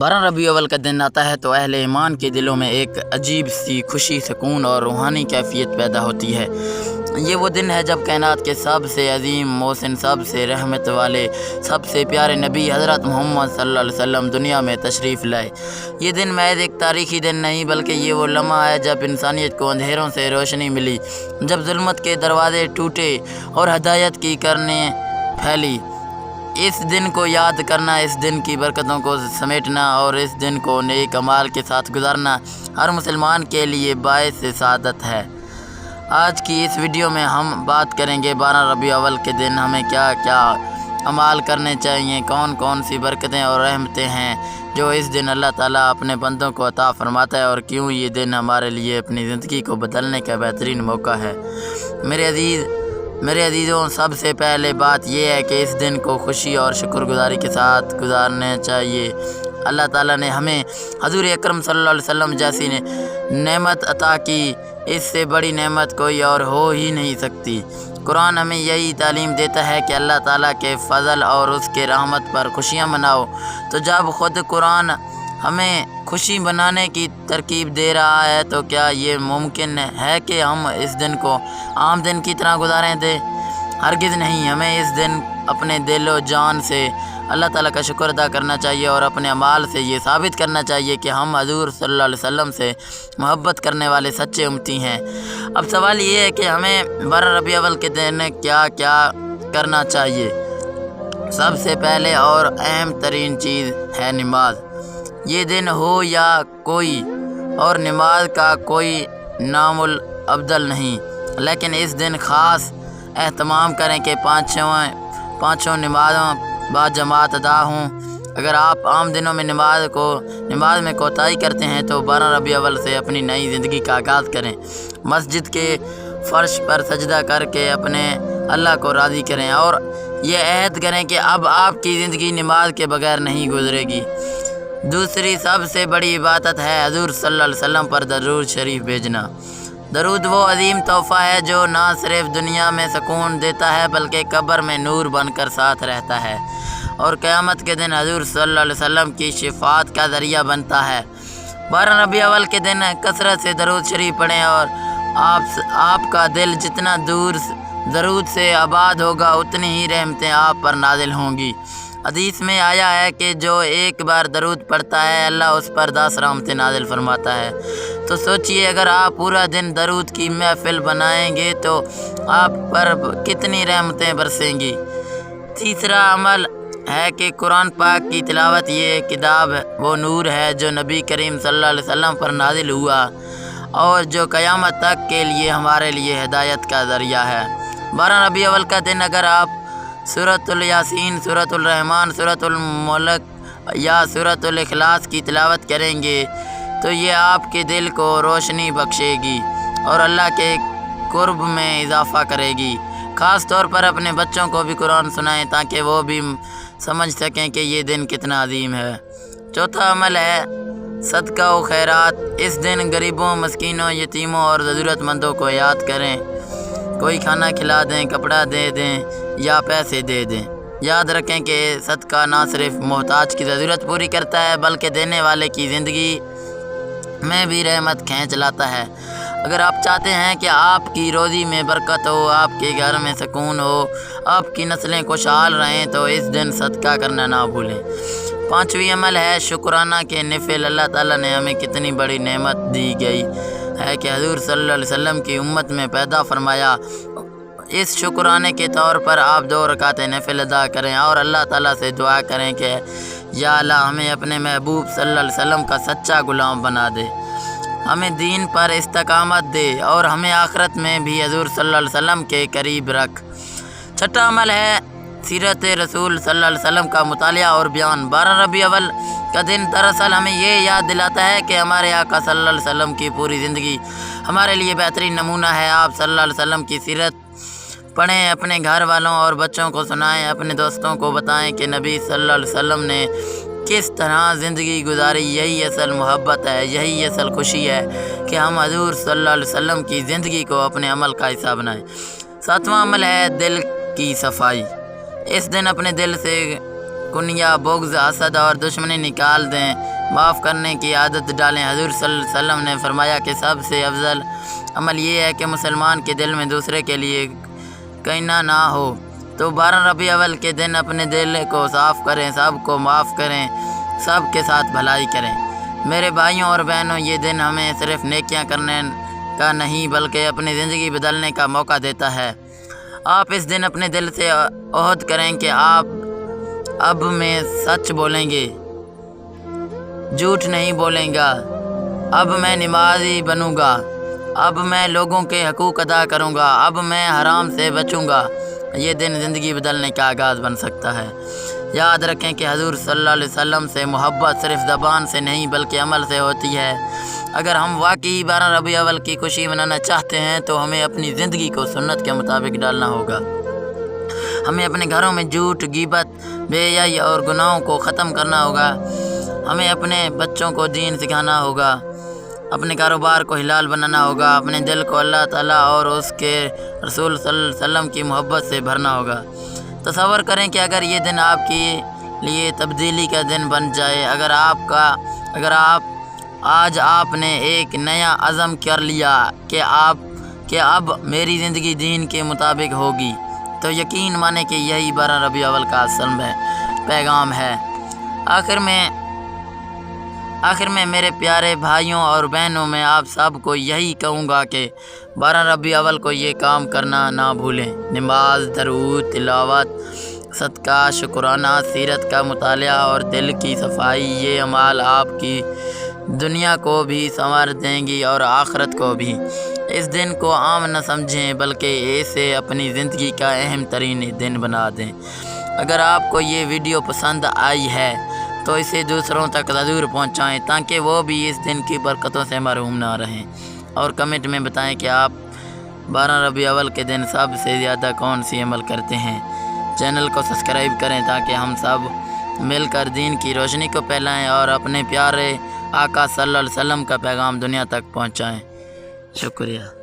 12 रबी अव्वल का दिन आता है तो अहले ईमान के दिलों में एक अजीब सी खुशी, सुकून और रूहानी कैफियत पैदा होती है। ये वो दिन है जब कायनात के सबसे अजीम, मोहसिन, सबसे रहमत वाले, सबसे प्यारे नबी हज़रत मोहम्मद सल्लल्लाहु अलैहि वसल्लम दुनिया में तशरीफ़ लाए। ये दिन महज एक तारीख़ी दिन नहीं बल्कि ये वो लम्हा है जब इंसानियत को अंधेरों से रोशनी मिली, जब जुल्मत के दरवाज़े टूटे और हदायत की किरणें फैली। इस दिन को याद करना, इस दिन की बरकतों को समेटना और इस दिन को नेक अमाल के साथ गुजारना हर मुसलमान के लिए बाइस सादत है। आज की इस वीडियो में हम बात करेंगे 12 रबी अव्वल के दिन हमें क्या क्या अमाल करने चाहिए, कौन कौन सी बरकतें और रहमतें हैं जो इस दिन अल्लाह ताला अपने बंदों को अता फरमाता है और क्यों ये दिन हमारे लिए अपनी ज़िंदगी को बदलने का बेहतरीन मौका है। मेरे अजीज़ों, सबसे पहले बात यह है कि इस दिन को खुशी और शुक्रगुजारी के साथ गुजारना चाहिए। अल्लाह ताला ने हमें हजूर अकरम सल्लल्लाहु अलैहि वसल्लम जैसी नेमत अता की, इससे बड़ी नेमत कोई और हो ही नहीं सकती। कुरान हमें यही तालीम देता है कि अल्लाह ताला के फ़ज़ल और उसके रहमत पर खुशियाँ मनाओ। तो जब ख़ुद कुरान हमें खुशी बनाने की तरकीब दे रहा है तो क्या ये मुमकिन है कि हम इस दिन को आम दिन की तरह गुजारें दें? हरगिज़ नहीं। हमें इस दिन अपने दिल और जान से अल्लाह ताला का शुक्र अदा करना चाहिए और अपने अमाल से ये साबित करना चाहिए कि हम हजूर सल्लल्लाहु अलैहि वसल्लम से मोहब्बत करने वाले सच्चे उम्मती हैं। अब सवाल ये है कि हमें 12 रबी अव्वल के दिन क्या क्या करना चाहिए। सबसे पहले और अहम तरीन चीज़ है नमाज। ये दिन हो या कोई और, नमाज का कोई नामुल अब्दल नहीं, लेकिन इस दिन ख़ास एहतमाम करें कि पाँचों नमाज़ों बाद जमात अदा हों। अगर आप आम दिनों में नमाज में कोताही करते हैं तो 12 रबी अव्वल से अपनी नई ज़िंदगी का आगाज़ करें। मस्जिद के फ़र्श पर सजदा करके अपने अल्लाह को राज़ी करें और ये अहद करें कि अब आपकी ज़िंदगी नमाज के बगैर नहीं गुजरेगी। दूसरी सबसे बड़ी इबादत है हजूर सल्लल्लाहु अलैहि वसल्लम पर दरूद शरीफ भेजना। दरूद वो अजीम तोहफ़ा है जो ना सिर्फ दुनिया में सुकून देता है बल्कि कब्र में नूर बनकर साथ रहता है और क़यामत के दिन हजूर सल्लल्लाहु अलैहि वसल्लम की शिफात का ज़रिया बनता है। 12 रबी अव्वल के दिन कसरत से दरूद शरीफ पढ़ें और आपका दिल जितना दूर दरूद से आबाद होगा उतनी ही रहमतें आप पर नाजिल होंगी। हदीस में आया है कि जो एक बार दरूद पढ़ता है अल्लाह उस पर 10 रहमतें नाजिल फरमाता है। तो सोचिए, अगर आप पूरा दिन दरूद की महफिल बनाएंगे तो आप पर कितनी रहमतें बरसेंगी। तीसरा अमल है कि कुरान पाक की तिलावत। ये किताब वो नूर है जो नबी करीम सल्लल्लाहु अलैहि वसल्लम पर नाजिल हुआ और जो क़यामत तक के लिए हमारे लिए हिदायत का ज़रिया है। 12 रबी अव्वल का दिन अगर आप सूरतुल यासीन, सूरतुल रहमान, सूरतुल मुल्क या सूरतुल इखलास की तिलावत करेंगे तो ये आपके दिल को रोशनी बख्शेगी और अल्लाह के कुर्ब में इजाफ़ा करेगी। ख़ास तौर पर अपने बच्चों को भी कुरान सुनाएं ताकि वो भी समझ सकें कि ये दिन कितना अजीम है। चौथा अमल है सदका व खैरात। इस दिन गरीबों, मस्कीनों, यतीमों और ज़रूरतमंदों को याद करें। कोई खाना खिला दें, कपड़ा दे दें या पैसे दे दें। याद रखें कि सदका ना सिर्फ मोहताज की ज़रूरत पूरी करता है बल्कि देने वाले की ज़िंदगी में भी रहमत खींच लाता है। अगर आप चाहते हैं कि आपकी रोज़ी में बरकत हो, आपके घर में सुकून हो, आपकी नस्लें खुशहाल रहें तो इस दिन सदका करना ना भूलें। 5वीं अमल है शुक्राना के नफिल। अल्लाह ताला ने हमें कितनी बड़ी नेमत दी गई है कि हजूर सल्लल्लाहु अलैहि वसल्लम की उम्मत में पैदा फरमाया। इस शुक्राने के तौर पर आप 2 रकातें नफिल अदा करें और अल्लाह ताला से दुआ करें कि या अल्लाह हमें अपने महबूब सल्लल्लाहु अलैहि वसल्लम का सच्चा गुलाम बना दे, हमें दीन पर इस्तकामत दे और हमें आखिरत में भी हजूर सल्लल्लाहु अलैहि वसल्लम के करीब रख। छठा अमल है सीरत रसूल सल्लल्लाहु अलैहि वसल्लम का मुतालिया और बयान। 12 रबी अव्वल का दिन दरअसल हमें ये याद दिलाता है कि हमारे आका सल्लल्लाहु अलैहि वसल्लम की पूरी ज़िंदगी हमारे लिए बेहतरीन नमूना है। आप सल्लल्लाहु अलैहि वसल्लम की सीरत पढ़ें, अपने घर वालों और बच्चों को सुनाएं, अपने दोस्तों को बताएं कि नबी सल्लल्लाहु अलैहि वसल्लम ने किस तरह ज़िंदगी गुजारी। यही असल मोहब्बत है, यही असल खुशी है कि हम हजूर सल्लल्लाहु अलैहि वसल्लम की ज़िंदगी को अपने अमल का हिस्सा बनाएं। 7वां अमल है दिल की सफाई। इस दिन अपने दिल से کنیا بغض حسد اور دشمنی نکال دیں، معاف کرنے کی عادت ڈالیں۔ حضور صلی اللہ علیہ وسلم نے فرمایا کہ سب سے افضل عمل یہ ہے کہ مسلمان کے دل میں دوسرے کے لیے کینہ نہ ہو۔ تو 12 ربیع الاول کے دن اپنے دل کو صاف کریں، سب کو معاف کریں، سب کے ساتھ بھلائی کریں۔ میرے بھائیوں اور بہنوں، یہ دن ہمیں صرف نیکیاں کرنے کا نہیں بلکہ اپنی زندگی بدلنے کا موقع دیتا ہے۔ آپ اس دن اپنے دل سے عہد کریں کہ آپ اب میں سچ بولیں گے، جھوٹ نہیں بولیں گا، اب میں نمازی بنوں گا، اب میں لوگوں کے حقوق ادا کروں گا، اب میں حرام سے بچوں گا۔ یہ دن زندگی بدلنے کا آغاز بن سکتا ہے۔ یاد رکھیں کہ حضور صلی اللہ علیہ وسلم سے محبت صرف زبان سے نہیں بلکہ عمل سے ہوتی ہے۔ اگر ہم واقعی 12 ربیع الاول کی خوشی منانا چاہتے ہیں تو ہمیں اپنی زندگی کو سنت کے مطابق ڈالنا ہوگا۔ ہمیں اپنے گھروں میں جھوٹ، غیبت، بے حیائی اور گناہوں کو ختم کرنا ہوگا۔ ہمیں اپنے بچوں کو دین سکھانا ہوگا، اپنے کاروبار کو حلال بنانا ہوگا، اپنے دل کو اللہ تعالیٰ اور اس کے رسول صلی اللہ علیہ وسلم کی محبت سے بھرنا ہوگا۔ تصور کریں کہ اگر یہ دن آپ کے لیے تبدیلی کا دن بن جائے، اگر آج آپ نے ایک نیا عزم کر لیا کہ اب میری زندگی دین کے مطابق ہوگی، تو یقین مانیں کہ یہی 12 ربیع الاول کا اصل پیغام ہے۔ آخر میں میرے پیارے بھائیوں اور بہنوں، میں آپ سب کو یہی کہوں گا کہ 12 ربیع الاول کو یہ کام کرنا نہ بھولیں۔ نماز، درود، تلاوت، صدقہ، شکرانہ، سیرت کا مطالعہ اور دل کی صفائی، یہ اعمال آپ کی دنیا کو بھی سنوار دیں گی اور آخرت کو بھی۔ اس دن کو عام نہ سمجھیں بلکہ اسے اپنی زندگی کا اہم ترین دن بنا دیں۔ اگر آپ کو یہ ویڈیو پسند آئی ہے تو اسے دوسروں تک ضرور پہنچائیں تاکہ وہ بھی اس دن کی برکتوں سے محروم نہ رہیں، اور کمنٹ میں بتائیں کہ آپ 12 ربیع الاول کے دن سب سے زیادہ کون سی عمل کرتے ہیں۔ چینل کو سبسکرائب کریں تاکہ ہم سب مل کر دین کی روشنی کو پھیلائیں اور اپنے پیارے آقا صلی اللہ علیہ وسلم کا پیغام دنیا تک پہنچائیں۔ شکریہ۔